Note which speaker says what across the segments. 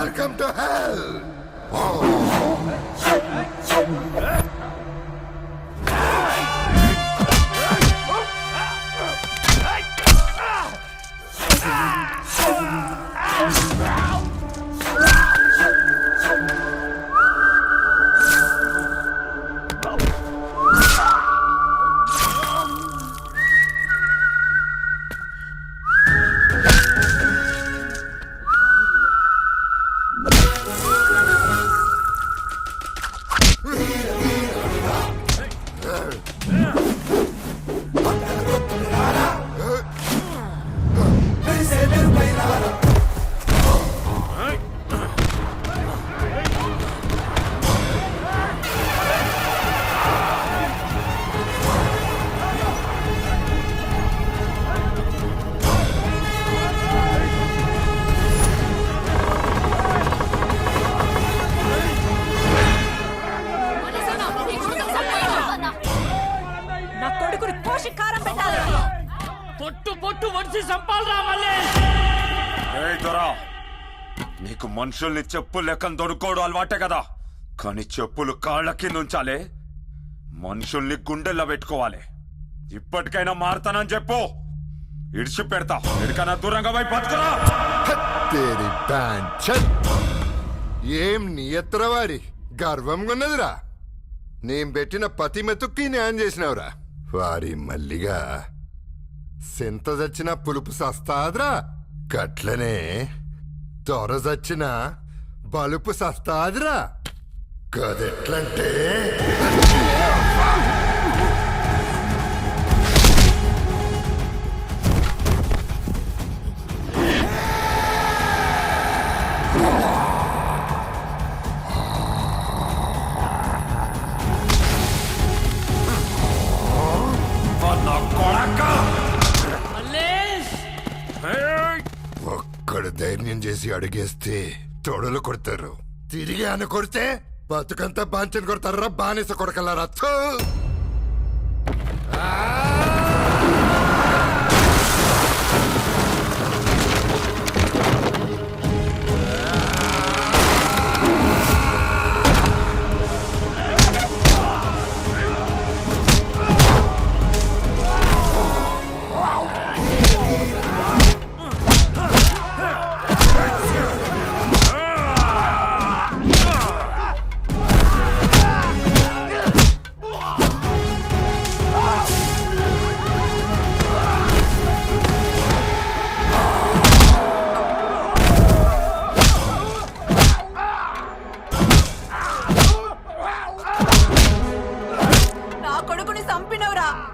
Speaker 1: Welcome to hell.
Speaker 2: నీకు మనుషుల్ని చెప్పులు లెక్కన దొడుకోవడం అలవాటే కదా, కానీ చెప్పులు కాళ్ళ కింద ఉంచాలే, మనుషుల్ని గుండెల్లో పెట్టుకోవాలి. ఇప్పటికైనా మారుతానని చెప్పు, ఇడిచి పెడతా. ఎడికైనా దూరంగా పోయి బతుకురా.
Speaker 1: ఏం నీ ఎత్తరవాడి గర్వంగా ఉన్నదిరా. నేను పెట్టిన పతి మెతుక్కి న్యాయం చేసినవురా. వారి మల్లిగా సెంత చచ్చిన పులుపు సస్తాద్రా, గట్లనే దొర చచ్చిన బలుపు సస్తాదిరా. కదెట్లంటే ఒక్కడు ధైర్యం చేసి అడిగేస్తే తొడలు కొడతారు, తిరిగి అని కొడితే బతుకంతా బాంచని కొడతారా. బానిస కొడకలారా.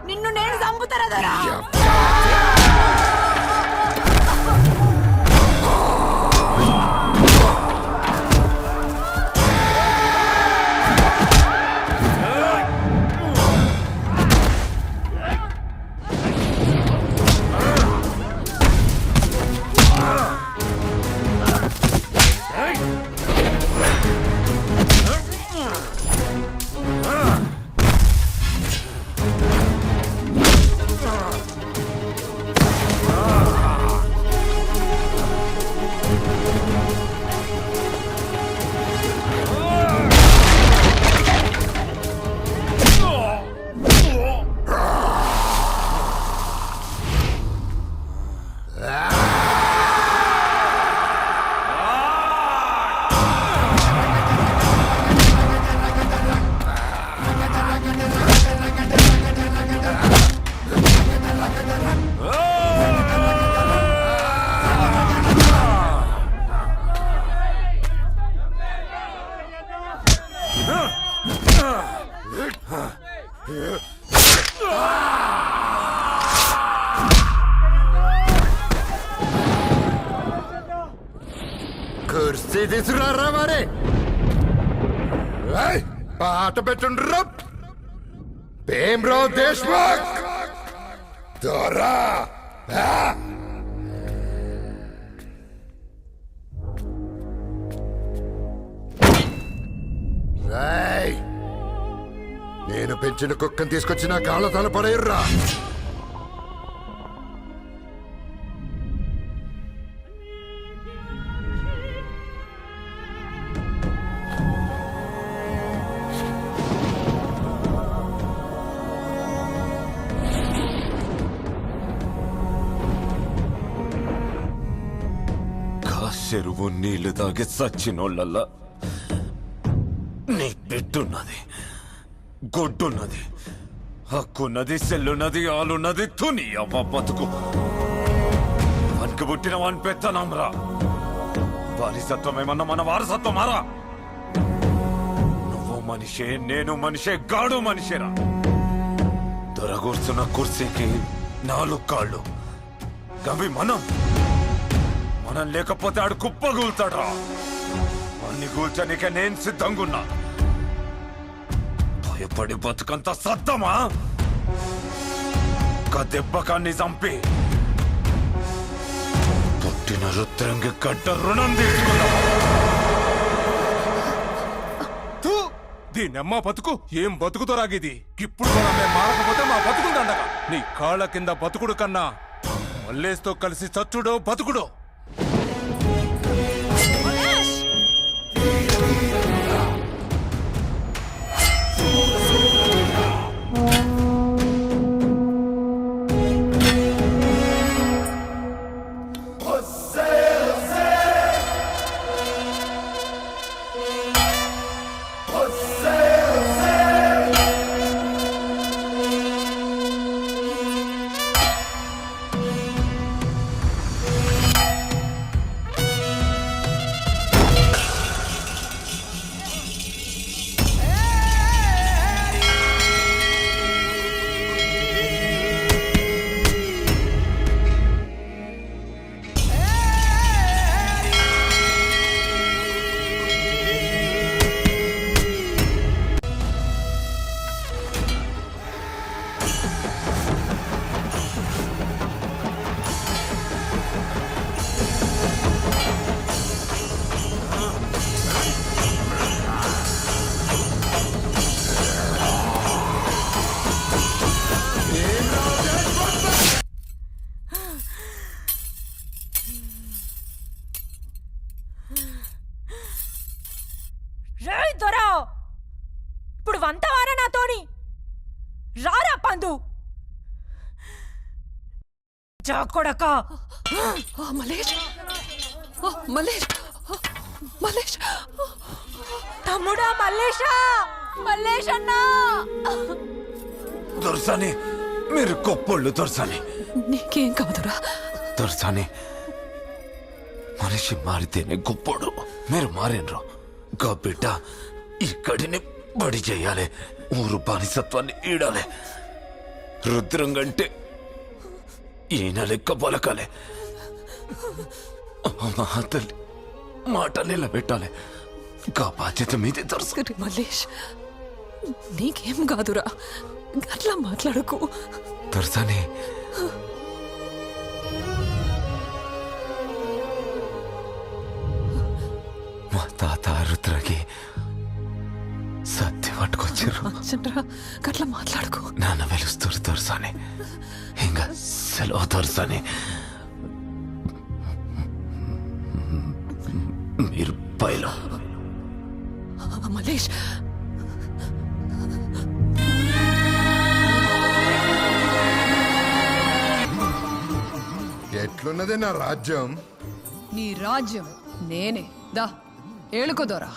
Speaker 3: నిన్ను నేను చంపుతారా? కుర్సీ తీసుకురారా మరి. పాట పెట్టుండ్రు. భీమ్రావ్ దేశ్ముఖ్ దొరా. నేను పెంచిన కుక్కను తీసుకొచ్చి నా కాళ్ళ తల పడేర్రా.
Speaker 2: చెరువు నీళ్లు తాగి సచ్చినోళ్ళల్లా నీ బిడ్డున్నది, గొడ్డున్నది, హక్కున్నది, సెల్లున్నది, ఆలున్నది. తుని అవ్వ బతుకు వానికి పుట్టిన వాని పెత్తనంరా. వారసత్వం ఏమన్నా మన వారసత్వం మారా? నువ్వు మనిషే, నేను మనిషే, గాడు మనిషేరా. దొరగూర్చున్న కుర్చీకి 4 కాళ్ళు. గవి మనం లేకపోతే ఆడు కుప్పగూల్తాడ్రా. అన్ని కూల్చనిక నేను సిద్ధంగున్నా. భయపడి బతుకంత సత్తమా? దెబ్బకాన్ని చంపి పుట్టిన రుద్రంగి గడ్డ రుణం తీసుకున్నా.
Speaker 4: దీనమ్మ బతుకు ఏం బతుకుతో రాగిది. ఇప్పుడు మేము మారకపోతే మా బతుకుందండగా. నీ కాళ్ళ కింద బతుకుడు కన్నా మల్లేస్తో కలిసి చచ్చుడో బతుకుడో.
Speaker 5: ఇప్పుడు వంతవారా నాతోని? రారా పందు జాకొడక.
Speaker 6: మలేష్, మలేష్, మలేష్,
Speaker 5: తమ్ముడా మల్లేషా, మల్లేష్ అన్నా.
Speaker 2: దొరసాని మీరు గొప్పోళ్ళు. దొరసాని
Speaker 6: నీకేం కాదురా.
Speaker 2: దొరసాని మనిషి మారితేనే గొప్పోడు. మీరు మారేనరు. గా బిడ్డ ఇక్కడిని బడి చెయ్యాలి. ఊరు బానిసత్వాన్ని ఈడాలి. రుద్రంగంటే ఈయన లెక్క పలకాలి. మా తల్లి మాట నిలబెట్టాలి. గా బాధ్యత మీదే దొరసాని.
Speaker 6: మల్లేష్, నీకేం కాదురా. అట్లా మాట్లాడకు.
Speaker 2: దొరసాని మా తాత రుద్రకి సత్యం పట్టుకొచ్చారు.
Speaker 6: చంద్ర, అట్లా మాట్లాడుకో.
Speaker 2: నాన్న వెలుస్తారు దొరసాని. ఇంకా సెలవు దొరసాని. మీరు పైలో.
Speaker 6: మలేష్,
Speaker 3: ఎట్లున్నది నా రాజ్యం?
Speaker 6: నీ రాజ్యం నేనే. దా ఏಳುకోదోరా.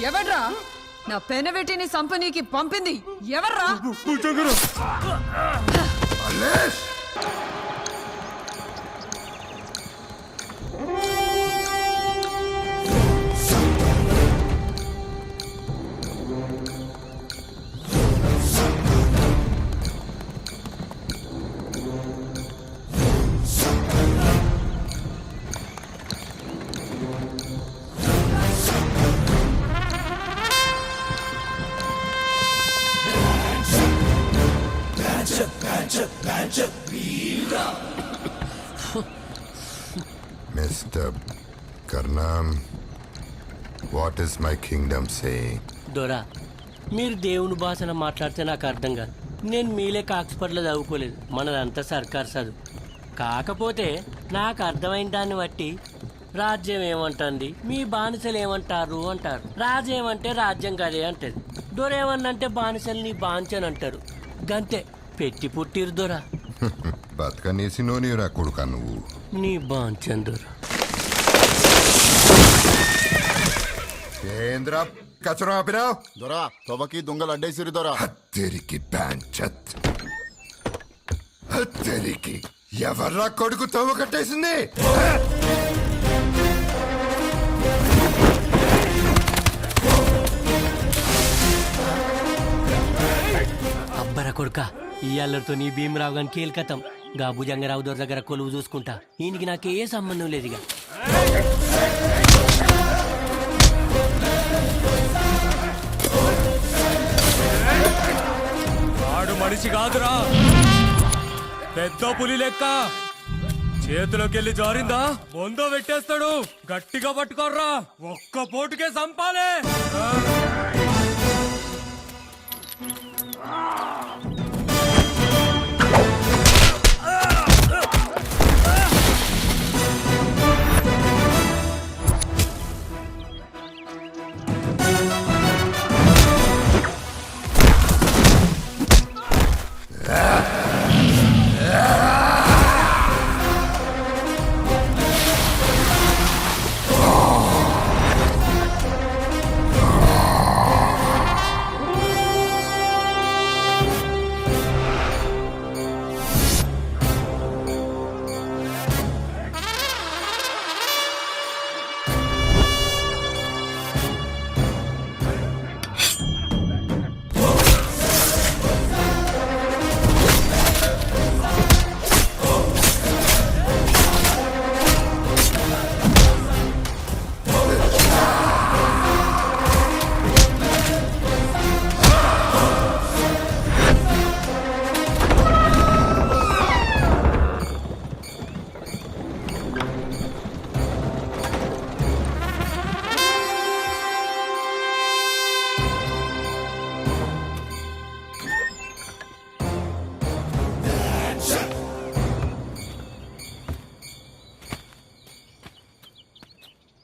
Speaker 6: ఎవర్రా నా పెనవెట్టిని సంపనీకి పంపింది? ఎవర్రా?
Speaker 1: Mr. Karnam, what is my kingdom saying?
Speaker 7: దొరా మీరు దేవుని భాషను మాట్లాడితే నాకు అర్థం కాదు. నేను మీలే ఆక్స్ఫర్డ్లో చదువుకోలేదు, మనదంతా సర్కార్ చదువు. కాకపోతే నాకు అర్థమైన దాన్ని బట్టి రాజ్యం ఏమంటుంది, మీ బానిసలు ఏమంటారు అంటారు. రాజ్యం అంటే రాజ్యం కదే అంటది. దొరేమన్నంటే బానిసలు నీ బాంచని అంటారు. గంతే పెట్టి పుట్టిరు దొరా.
Speaker 1: బతకనేసి నోని రా కొడుకా నువ్వు.
Speaker 7: నీ బాంచన్ దొరా.
Speaker 1: ఏంద్ర కచరా ఆపినావు?
Speaker 8: దొరా తొబకి దొంగలు అడ్డేసిరి దొరా.
Speaker 1: హత్తెరికి బ్యాంచత్, హత్తెరికి ఎవర్రా కొడుకు తవ్వ కట్టేసింది?
Speaker 7: అబ్బర కొడుక ఈ అల్లరితో నీ భీమరావు గాని కీలకతం. గా భుజంగరావు దొర దగ్గర కొలువు చూసుకుంటా. ఈయనకి నాకు ఏ సంబంధం లేదుగా.
Speaker 4: ఆడు మనిషి కాదురా, పెద్ద పులి లెక్క. చేతిలోకెళ్ళి జారిందా బొందో పెట్టేస్తాడు. గట్టిగా పట్టుకోర్రా, ఒక్క పోటుకే సంపాలే.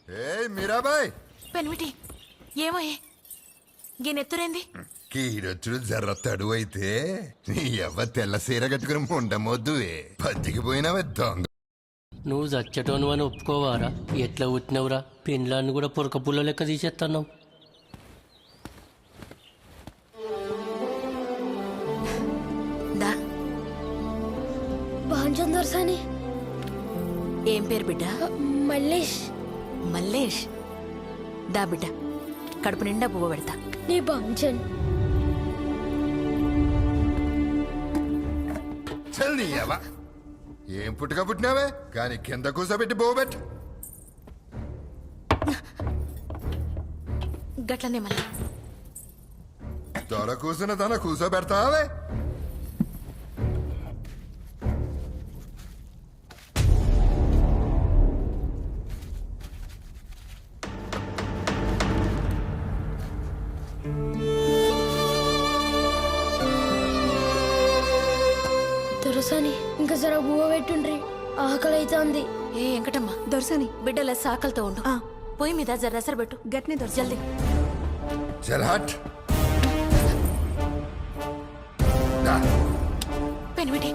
Speaker 1: ఏ మీరాబాయ్,
Speaker 5: పెన్విటి ఏమయ్యే గీనెత్తురేంది?
Speaker 1: కీరొచ్చుడు జర్ర తడువు అయితే నీ ఎవ్వ తెల్ల సీర కట్టుకుని ముండమొద్దువే. బతికిపోయినావే దొంగ.
Speaker 7: నువ్వు చచ్చటోను అని ఒప్పుకోవారా? ఎట్లా పుట్టినవురా? పెండ్లాన్ని కూడా పొరక పుల్ల లెక్క తీసేస్తున్నావు.
Speaker 9: బాంచందర్సాని.
Speaker 5: ఏం పేరు బిడ్డ?
Speaker 9: మల్లేష్.
Speaker 5: మల్లేష్. దా బిడ్డ, కడుపు నిండా పువ్వు పెడతా.
Speaker 9: నీ బాంచన్.
Speaker 1: చల్ నీ ఎవ. ఏం పుట్టుక పుట్టినావే కానీ కింద కూసబెట్టి బోబెట్.
Speaker 5: గట్లనే మళ్ళీ
Speaker 1: దొర కూసిన తన కూసోబెడతావే.
Speaker 9: దొరసాని ఇంకా జర బువ్వ పెట్టుండ్రి, ఆకలి అవుతుంది.
Speaker 5: ఏ వెంకటమ్మ దొరసని బిడ్డల సాకలతో ఉండు. పొయ్యి మీద జర రసరు పెట్టు. గట్నే దొరస జల్దీ.
Speaker 1: చల్ హట్.
Speaker 5: పెన్విటి